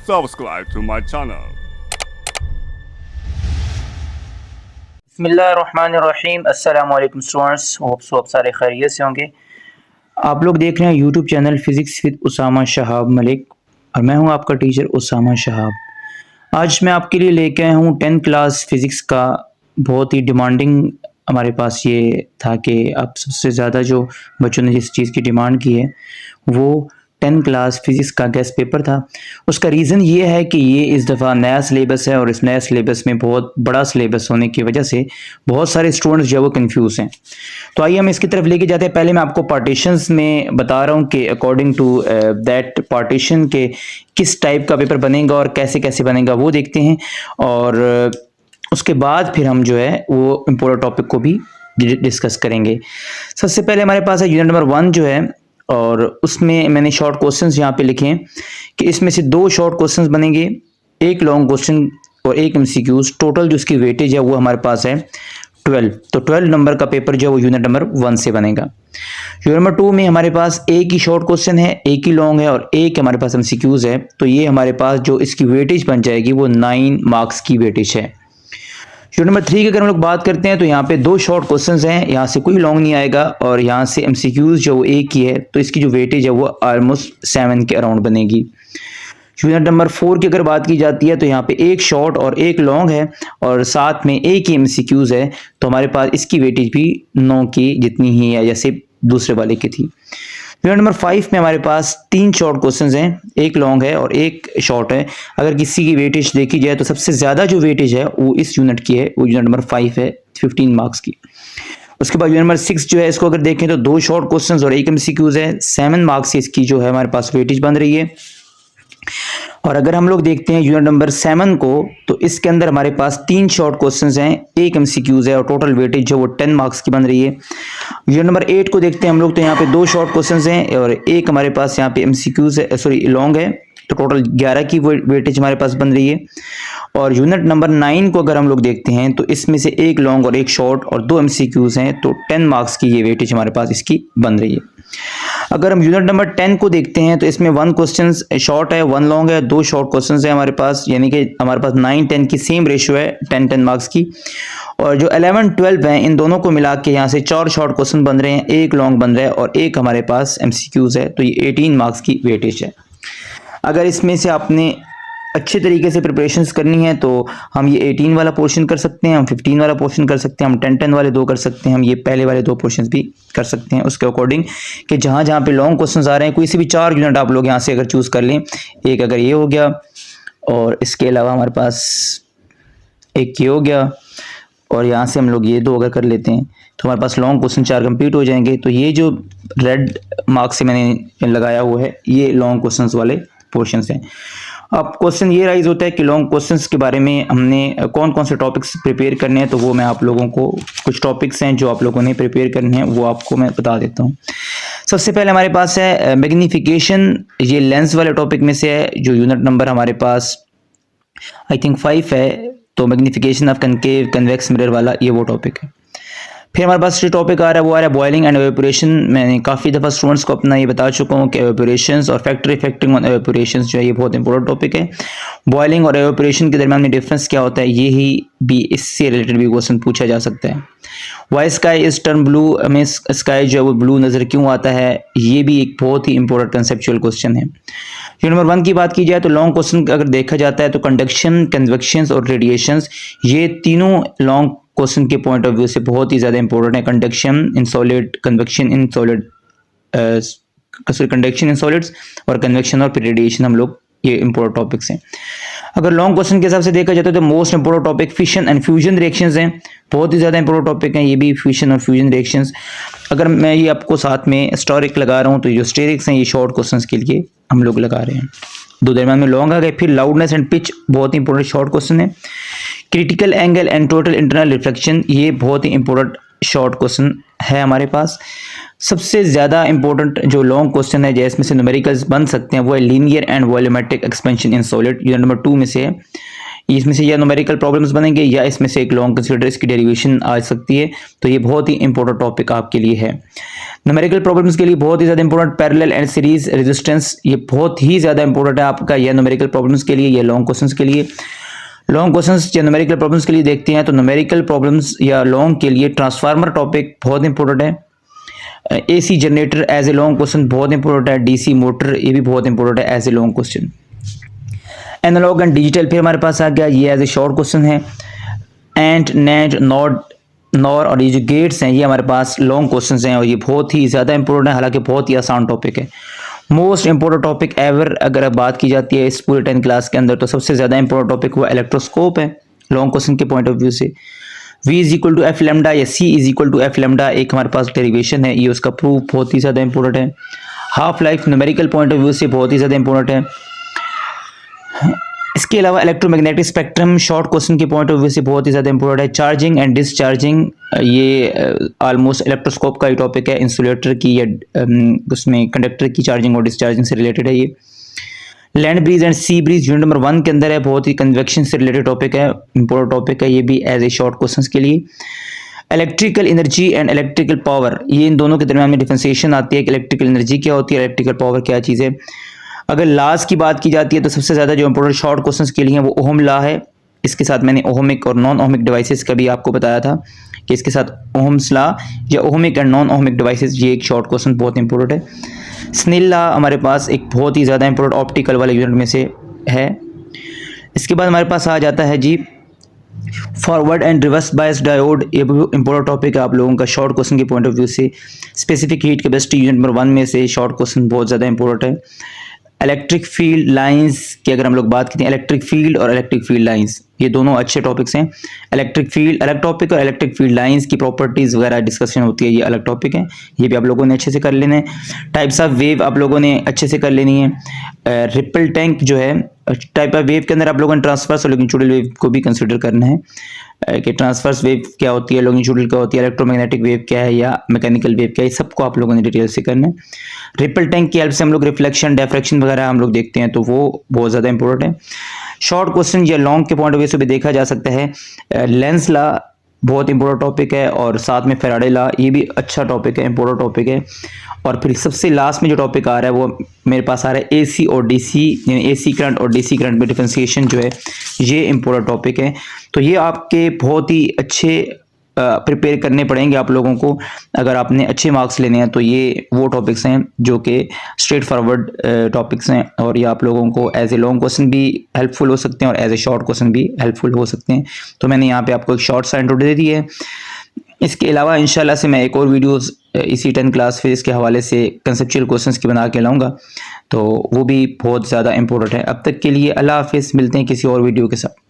subscribe to my channel. बिस्मिल्लाहिर्रहमानिर्रहीम। अस्सलाम वालेकुम स्टूडेंट्स, होप्स आप सारे खैरियत से होंगे। आप लोग देख रहे हैं YouTube channel physics with Usama Shahab Malik और मैं हूं आपका टीचर उसामा शहाब। आज मैं आपके लिए लेके आया हूं 10th क्लास फिज़िक्स का बहुत ही डिमांडिंग। हमारे पास ये था कि अब सबसे ज़्यादा जो बच्चों ने जिस चीज़ की डिमांड की है वो 10th क्लास फिज़िक्स का गेस्ट पेपर था। उसका रीज़न ये है कि ये इस दफ़ा नया सिलेबस है और इस नए सिलेबस में बहुत बड़ा सिलेबस होने की वजह से बहुत सारे स्टूडेंट्स जो है वो कन्फ्यूज़ हैं। तो आइए हम इसकी तरफ लेके जाते हैं। पहले मैं आपको पार्टीशंस में बता रहा हूँ कि अकॉर्डिंग टू दैट पार्टीशन के किस टाइप का पेपर बनेगा और कैसे कैसे बनेगा वो देखते हैं, और उसके बाद फिर हम जो है वो इम्पोर्टेंट टॉपिक को भी डिस्कस करेंगे। सबसे पहले हमारे पास है यूनिट नंबर 1 जो है, और उसमें मैंने शॉर्ट क्वेश्चंस यहाँ पे लिखे हैं कि इसमें से 2 शॉर्ट क्वेश्चंस बनेंगे, एक लॉन्ग क्वेश्चन और एक एमसीक्यूज। टोटल जो उसकी वेटेज है वो हमारे पास है 12। तो 12 नंबर का पेपर जो है वो यूनिट नंबर 1 से बनेगा। यूनिट नंबर 2 में हमारे पास एक ही शॉर्ट क्वेश्चन है, एक ही लॉन्ग है और एक हमारे पास एमसीक्यूज है। तो ये हमारे पास जो इसकी वेटेज बन जाएगी वो 9 मार्क्स की वेटेज है। यूनिट नंबर 3 की अगर हम लोग बात करते हैं तो यहाँ पे 2 शॉर्ट क्वेश्चंस हैं, यहाँ से कोई लॉन्ग नहीं आएगा और यहाँ से एमसीक्यूज जो वो एक ही है, तो इसकी जो वेटेज है वो ऑलमोस्ट 7 के अराउंड बनेगी। यूनिट नंबर 4 की अगर बात की जाती है तो यहाँ पे एक शॉर्ट और एक लॉन्ग है और साथ में एक ही एमसीक्यूज है, तो हमारे पास इसकी वेटेज भी 9 की जितनी ही है जैसे दूसरे वाले की थी। यूनिट नंबर 5 में हमारे पास 3 शॉर्ट क्वेश्चंस हैं, एक लॉन्ग है और एक शॉर्ट है। अगर किसी की वेटेज देखी जाए तो सबसे ज़्यादा जो वेटेज है वो इस यूनिट की है, वो यूनिट नंबर 5 है 15 मार्क्स की। उसके बाद यूनिट नंबर 6 जो है, इसको अगर देखें तो 2 शॉर्ट क्वेश्चंस और एक एमसीक्यूज है, 7 मार्क्स की इसकी जो है हमारे पास वेटेज बन रही है। और अगर हम लोग देखते हैं यूनिट नंबर 7 को, तो इसके अंदर हमारे पास 3 शॉर्ट क्वेश्चंस हैं, एक एमसीक्यूज है और टोटल वेटेज जो वो 10 मार्क्स की बन रही है। यूनिट नंबर 8 को देखते हैं हम लोग, तो यहाँ पे 2 शॉर्ट क्वेश्चंस हैं और एक हमारे पास यहाँ पे एमसीक्यूज है, सॉरी लॉन्ग है, तो टोटल 11 की वेटेज हमारे पास बन रही है। और यूनिट नंबर 9 को अगर हम लोग देखते हैं तो इसमें से एक लॉन्ग और एक शॉर्ट और 2 एमसीक्यूज हैं, तो 10 मार्क्स की ये वेटेज हमारे पास इसकी बन रही है। अगर हम यूनिट नंबर 10 को देखते हैं तो इसमें 1 क्वेश्चन शॉर्ट है, 1 लॉन्ग है, 2 शॉर्ट क्वेश्चन है हमारे पास, यानी कि हमारे पास 9-10 की सेम रेशियो है 10-10 मार्क्स की। और जो 11-12 हैं इन दोनों को मिला के यहाँ से 4 शॉर्ट क्वेश्चन बन रहे हैं, एक लॉन्ग बन रहा है और एक हमारे पास एमसीक्यूज है, तो ये 18 मार्क्स की वेटेज है। अगर इसमें से आपने अच्छे तरीके से प्रिपरेशंस करनी है तो हम ये 18 वाला पोर्शन कर सकते हैं, हम 15 वाला पोर्शन कर सकते हैं, हम 10-10 वाले 2 कर सकते हैं, हम ये पहले वाले 2 पोर्शन भी कर सकते हैं उसके अकॉर्डिंग कि जहाँ जहाँ पे लॉन्ग क्वेश्चंस आ रहे हैं, कोई से भी 4 यूनिट आप लोग यहाँ से अगर चूज़ कर लें। एक अगर ये हो गया और इसके अलावा हमारे पास एक ये हो गया और यहाँ से हम लोग ये 2 अगर कर लेते हैं तो हमारे पास लॉन्ग क्वेश्चन 4 कंप्लीट हो जाएंगे। तो ये जो रेड मार्क्स से मैंने लगाया हुआ है ये लॉन्ग क्वेश्चन वाले पोर्शन हैं। अब क्वेश्चन ये राइज होता है कि लॉन्ग क्वेश्चंस के बारे में हमने कौन कौन से टॉपिक्स प्रिपेयर करने हैं, तो वो मैं आप लोगों को कुछ टॉपिक्स हैं जो आप लोगों ने प्रिपेयर करने हैं वो आपको मैं बता देता हूँ। सबसे पहले हमारे पास है मैग्नीफिकेशन, ये लेंस वाले टॉपिक में से है, जो यूनिट नंबर हमारे पास आई थिंक 5 है, तो magnification of concave convex mirror वाला ये वो टॉपिक है। फिर हमारे पास जो टॉपिक आ रहा है वो आ रहा है बॉइलिंग एंड एवेपोरेशन। मैंने काफ़ी दफ़ा स्टूडेंट्स को अपना ये बता चुका हूँ कि एवेपोरेशंस और फैक्टर इफेक्टिंग ऑन एवेपोरेशंस जो है ये बहुत इंपॉर्टेंट टॉपिक है। बॉइलिंग और एवेपोरेशन के दरमियान में डिफरेंस क्या होता है, ये ही भी इससे रिलेटेड भी क्वेश्चन पूछा जा सकता है। Why sky is turn blue, हमें स्काई जो है वो ब्लू नज़र क्यों आता है, ये भी एक बहुत ही इंपॉर्टेंट कंसेप्चुअल क्वेश्चन है। यूनिट नंबर 1 की बात की जाए तो लॉन्ग क्वेश्चन अगर देखा जाता है तो कंडक्शन, कन्वेक्शन और रेडिएशंस, ये तीनों लॉन्ग क्वेश्चन के पॉइंट ऑफ व्यू से बहुत ही ज़्यादा इंपॉर्टेंट है। Conduction in solid, convection in solid, conduction in solids और कन्वेक्शन और फिर रेडिएशन, हम लोग ये इंपॉर्टेंट टॉपिक्स हैं। अगर लॉन्ग क्वेश्चन के हिसाब से देखा जाता है तो most important topic fission and fusion reactions हैं, बहुत ही ज़्यादा इंपॉर्टेंट टॉपिक हैं ये भी, फिशन और फ्यूजन रिएक्शंस। अगर मैं ये आपको साथ में स्टोरिक लगा रहा हूँ तो जो स्टेरिक्स हैं ये शॉर्ट क्वेश्चन के लिए हम लोग लगा रहे हैं। 2 दरमियान में लॉन्ग आ गए। फिर लाउडनेस एंड पिच, बहुत ही इंपॉर्टेंट शॉर्ट क्वेश्चन है। Critical angle and total internal reflection, ये बहुत ही इंपॉर्टेंट शॉर्ट क्वेश्चन है हमारे पास। सबसे ज़्यादा इंपॉर्टेंट जो लॉन्ग क्वेश्चन है जिसमें से न्यूमेरिकल्स बन सकते हैं वो है linear and volumetric expansion in solid, unit number 2 में से है। इसमें से या न्यूमेरिकल प्रॉब्लम्स बनेंगे या इसमें से एक लॉन्ग कंसीडर इसकी डेरिवेशन आ सकती है। तो ये बहुत ही इंपॉर्टेंट टॉपिक आपके लिए है। न्यूमेरिकल प्रॉब्लम्स के लिए बहुत ही ज़्यादा important parallel and series resistance, ये बहुत ही ज़्यादा इंपॉर्टेंट है आपका या न्यूमेरिकल प्रॉब्लम्स के लिए या लॉन्ग क्वेश्चंस के लिए। लॉन्ग क्वेश्चंस या न्यूमेरिकल प्रॉब्लम्स के लिए देखते हैं तो न्यूमेरिकल प्रॉब्लम्स या लॉन्ग के लिए ट्रांसफार्मर टॉपिक बहुत इंपॉर्टेंट है। AC generator as a long question बहुत इंपॉर्टेंट है। डीसी मोटर ये भी बहुत इंपॉर्टेंट है as a long question. Analog and digital फिर हमारे पास आ गया, ये एज ए शॉर्ट क्वेश्चन है। एंड नैंड नॉट नॉर और ये जो गेट्स हैं ये हमारे पास लॉन्ग क्वेश्चन हैं और ये बहुत ही ज़्यादा इंपॉर्टेंट है, हालांकि बहुत ही आसान टॉपिक है। मोस्ट इंपॉर्टेंट टॉपिक एवर अगर बात की जाती है इस पूरे 10 क्लास के अंदर तो सबसे ज़्यादा इंपॉर्टेंट टॉपिक हुआ इलेक्ट्रोस्कोप है लॉन्ग क्वेश्चन के पॉइंट ऑफ व्यू से। V is equal to f lambda या C is equal to f lambda एक हमारे पास डेरिवेशन है, ये उसका प्रूफ बहुत ही ज़्यादा इंपॉर्टेंट है। Half life numerical point of view से बहुत ही ज़्यादा इंपॉर्टेंट है। इसके अलावा इलेक्ट्रोमैग्नेटिक स्पेक्ट्रम शॉर्ट क्वेश्चन के पॉइंट ऑफ व्यू से बहुत ही ज़्यादा इंपॉर्टेंट है। चार्जिंग एंड डिसचार्जिंग ये ऑलमोस्ट इलेक्ट्रोस्कोप का ही टॉपिक है, इंसुलेटर की या उसमें कंडक्टर की चार्जिंग और डिसचार्जिंग से रिलेटेड है। ये land breeze and sea breeze unit number 1 के अंदर है, बहुत ही कन्वेक्शन से रिलेटेड टॉपिक है, इंपॉर्टेंट टॉपिक है ये भी एज ए शॉर्ट क्वेश्चन के लिए। Electrical energy and electrical power, ये इन दोनों के दरमियान में डिफरेंशिएशन आती है कि इलेक्ट्रिकल एनर्जी क्या होती है, इलेक्ट्रिकल पावर क्या चीज़ है। अगर लॉज की बात की जाती है तो सबसे ज़्यादा जो इंपॉर्टेंट शॉर्ट क्वेश्चंस के लिए हैं वो ओहम लॉ है। इसके साथ मैंने ओहमिक और नॉन ओहमिक डिवाइसेस का भी आपको बताया था कि इसके साथ ओहम्स लॉ या ohmic and non ohmic devices ये एक शॉर्ट क्वेश्चन बहुत इंपॉर्टेंट है। स्नेल लॉ हमारे पास एक बहुत ही ज़्यादा इंपॉर्टेंट ऑप्टिकल वाले यूनिट में से है। इसके बाद हमारे पास आ जाता है जी forward and reverse bias diode, ये भी इंपॉर्टेंट टॉपिक है आप लोगों का शॉर्ट क्वेश्चन के पॉइंट ऑफ व्यू से। Specific heat capacity unit number 1 में से शॉर्ट क्वेश्चन बहुत ज़्यादा इंपॉर्टेंट है। इलेक्ट्रिक फील्ड लाइंस की अगर हम लोग बात करते हैं, इलेक्ट्रिक फील्ड और इलेक्ट्रिक फील्ड लाइंस ये दोनों अच्छे टॉपिक्स हैं। इलेक्ट्रिक फील्ड अलग टॉपिक और इलेक्ट्रिक फील्ड लाइंस की प्रॉपर्टीज़ वगैरह डिस्कशन होती है, ये अलग टॉपिक है, ये भी आप लोगों ने अच्छे से कर लेने हैं। टाइप्स ऑफ वेव आप लोगों ने अच्छे से कर लेनी है। रिपल टैंक जो है टाइप ऑफ वेव के अंदर आप लोगों ने ट्रांसफर्स और लॉन्गिट्यूडल वेव को भी कंसिडर करना है कि ट्रांसफर्स वेव क्या होती है, लॉन्गिट्यूडल क्या होती है, इलेक्ट्रोमैग्नेटिक वेव क्या है या मैकेनिकल वेव क्या है, सबको आप लोगों ने डिटेल से करना है। रिपल टैंक की हेल्प से हम लोग रिफ्लेक्शन डिफ्रैक्शन वगैरह हम लोग देखते हैं तो वो बहुत ज़्यादा इंपॉर्टेंट है। शॉर्ट क्वेश्चन या लॉन्ग के पॉइंट ऑफ व्यू से भी देखा जा सकता है। लेंस लॉ बहुत इंपॉर्टेंट टॉपिक है और साथ में फैराडे लॉ ये भी अच्छा टॉपिक है, इंपॉर्टेंट टॉपिक है। और फिर सबसे लास्ट में जो टॉपिक आ रहा है वो मेरे पास आ रहा है एसी और डीसी, यानी एसी करंट और डीसी करंट में डिफरेंशिएशन जो है ये इंपॉर्टेंट टॉपिक है। तो ये आपके बहुत ही अच्छे प्रिपेयर करने पड़ेंगे आप लोगों को अगर आपने अच्छे मार्क्स लेने हैं, तो ये वो टॉपिक्स हैं जो कि स्ट्रेट फॉरवर्ड टॉपिक्स हैं और ये आप लोगों को एज ए लॉन्ग क्वेश्चन भी हेल्पफुल हो सकते हैं और एज ए शॉर्ट क्वेश्चन भी हेल्पफुल हो सकते हैं। तो मैंने यहाँ पे आपको एक शॉर्ट सा इंट्रो दे दी है। इसके अलावा इंशाल्लाह से मैं एक और वीडियोस इसी 10 क्लास फिजिक्स के हवाले से कंसेप्चुअल क्वेश्चंस की बना के लाऊंगा, तो वो भी बहुत ज़्यादा इंपॉर्टेंट है। अब तक के लिए अल्लाह हाफिज़, मिलते हैं किसी और वीडियो के साथ।